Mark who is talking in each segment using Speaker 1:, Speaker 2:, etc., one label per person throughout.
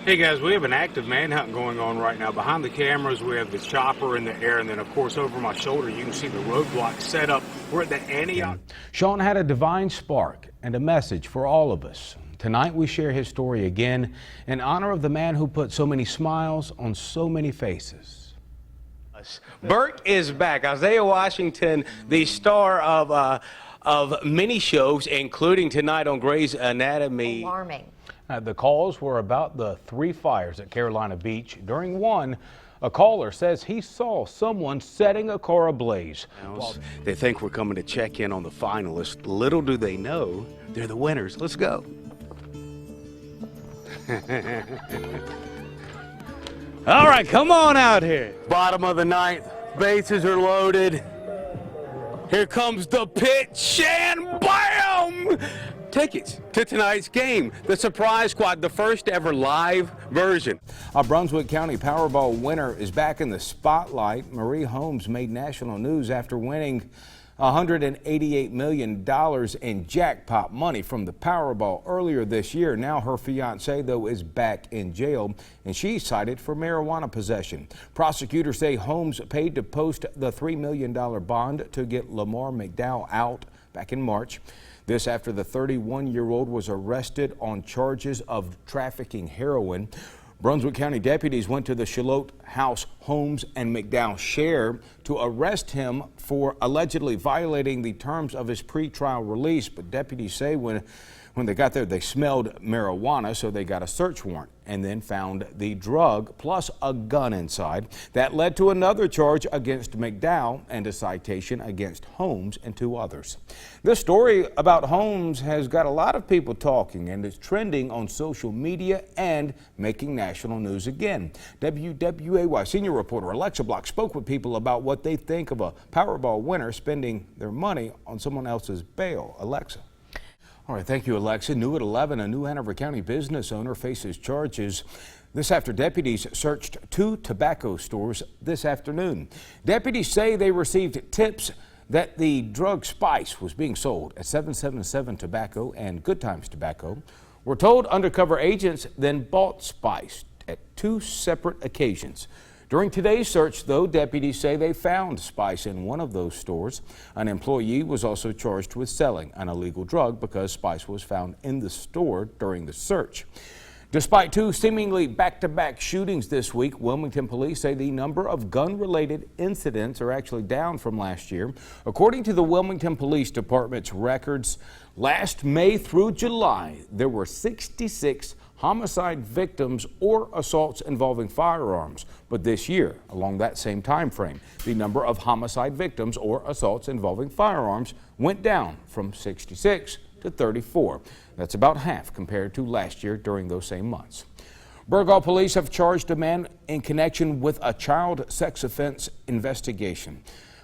Speaker 1: Hey guys, we have an active manhunt going on right now. Behind the cameras, we have the chopper in the air, and then of course over my shoulder you can see the roadblock set up. We're at the Antioch.
Speaker 2: Sean had a divine spark and a message for all of us. Tonight we share his story again in honor of the man who put so many smiles on so many faces.
Speaker 3: Burt is back. Isaiah Washington, the star of many shows, including tonight on Grey's Anatomy.
Speaker 4: Alarming.
Speaker 2: The calls were about the 3 fires at Carolina Beach. During one, a caller says he saw someone setting a car ablaze.
Speaker 3: They think we're coming to check in on the finalists. Little do they know, they're the winners. Let's go. All right, come on out here. Bottom of the ninth, bases are loaded. Here comes the pitch, and bam! Tickets to tonight's game, the Surprise Squad, the first ever live version.
Speaker 2: A Brunswick County Powerball winner is back in the spotlight. Marie Holmes made national news after winning $188 million in jackpot money from the Powerball earlier this year. Now her fiance, though, is back in jail, and she's cited for marijuana possession. Prosecutors say Holmes paid to post the $3 million bond to get Lamar McDowell out back in March. This after the 31-year-old was arrested on charges of trafficking heroin. Brunswick County deputies went to the Shallotte house Holmes and McDowell share to arrest him for allegedly violating the terms of his pretrial release. But deputies say when they got there, they smelled marijuana, so they got a search warrant and then found the drug plus a gun inside. That led to another charge against McDowell and a citation against Holmes and 2 others. This story about Holmes has got a lot of people talking and is trending on social media and making national news again. WWAY senior reporter Alexa Block spoke with people about what they think of a Powerball winner spending their money on someone else's bail. Alexa. All right, thank you, Alexa. New at 11, a New Hanover County business owner faces charges. This after deputies searched 2 tobacco stores this afternoon. Deputies say they received tips that the drug Spice was being sold at 777 Tobacco and Good Times Tobacco. We're told undercover agents then bought Spice at 2 separate occasions. During today's search, though, deputies say they found Spice in one of those stores. An employee was also charged with selling an illegal drug because Spice was found in the store during the search. Despite 2 seemingly back-to-back shootings this week, Wilmington police say the number of gun-related incidents are actually down from last year. According to the Wilmington Police Department's records, last May through July, there were 66 homicide victims or assaults involving firearms. But this year, along that same time frame, the number of homicide victims or assaults involving firearms went down from 66 to 34. That's about half compared to last year during those same months. Burgaw police have charged a man in connection with a child sex offense investigation.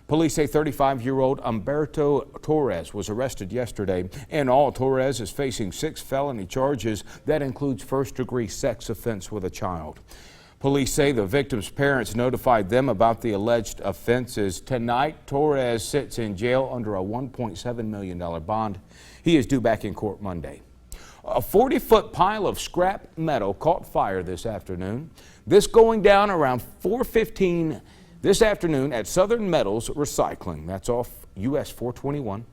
Speaker 2: Police say 35-year-old Humberto Torres was arrested yesterday. In all, Torres is facing 6 felony charges. That includes first-degree sex offense with a child. Police say the victim's parents notified them about the alleged offenses. Tonight, Torres sits in jail under a $1.7 million bond. He is due back in court Monday. A 40-foot pile of scrap metal caught fire this afternoon. This going down around 4:15 this afternoon at Southern Metals Recycling. That's off US 421.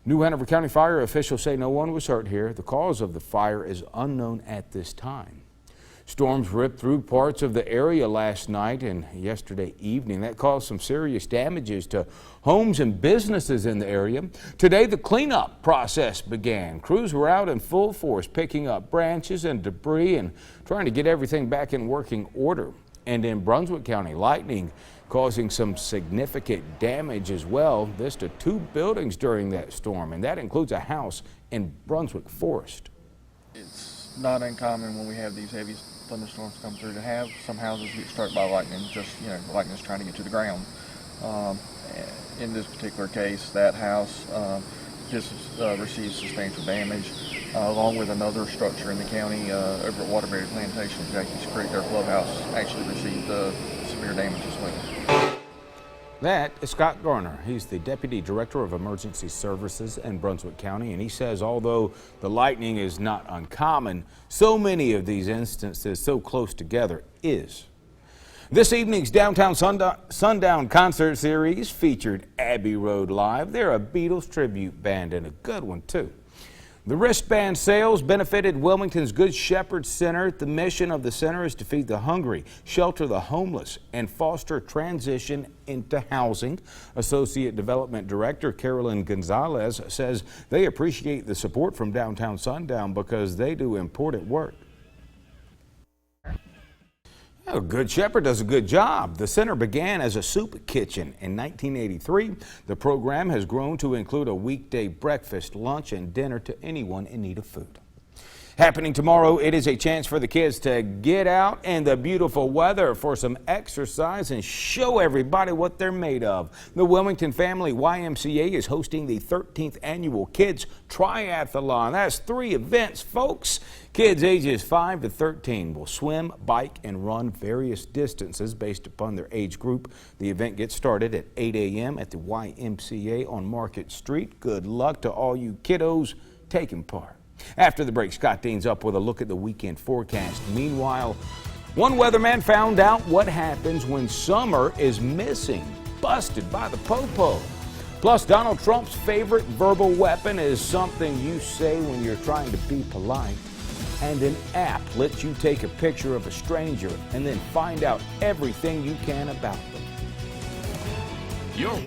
Speaker 2: New Hanover County fire officials say no one was hurt here. The cause of the fire is unknown at this time. Storms ripped through parts of the area last night and yesterday evening. That caused some serious damages to homes and businesses in the area. Today, the cleanup process began. Crews were out in full force picking up branches and debris and trying to get everything back in working order. And in Brunswick County, lightning causing some significant damage as well. This to 2 buildings during that storm, and that includes a house in Brunswick Forest.
Speaker 5: It's not uncommon when we have these heavy thunderstorms come through to have some houses get struck by lightning, just, lightning's trying to get to the ground. In this particular case, that house just received substantial damage, along with another structure in the county over at Waterbury Plantation, Jackie's Creek. Their clubhouse actually received severe damage as well.
Speaker 2: That is Scott Garner. He's the Deputy Director of Emergency Services in Brunswick County, and he says although the lightning is not uncommon, so many of these instances so close together is. This evening's Downtown Sundown concert series featured Abbey Road Live. They're a Beatles tribute band and a good one too. The wristband sales benefited Wilmington's Good Shepherd Center. The mission of the center is to feed the hungry, shelter the homeless, and foster transition into housing. Associate Development Director Carolyn Gonzalez says they appreciate the support from Downtown Sundown because they do important work. Well, Good Shepherd does a good job. The center began as a soup kitchen in 1983. The program has grown to include a weekday breakfast, lunch, and dinner to anyone in need of food. Happening tomorrow, it is a chance for the kids to get out in the beautiful weather for some exercise and show everybody what they're made of. The Wilmington Family YMCA is hosting the 13th annual Kids Triathlon. That's 3 events, folks. Kids ages 5 to 13 will swim, bike, and run various distances based upon their age group. The event gets started at 8 a.m. at the YMCA on Market Street. Good luck to all you kiddos taking part. After the break, Scott Dean's up with a look at the weekend forecast. Meanwhile, one weatherman found out what happens when summer is missing. Busted by the popo. Plus, Donald Trump's favorite verbal weapon is something you say when you're trying to be polite. And an app lets you take a picture of a stranger and then find out everything you can about them.
Speaker 4: Your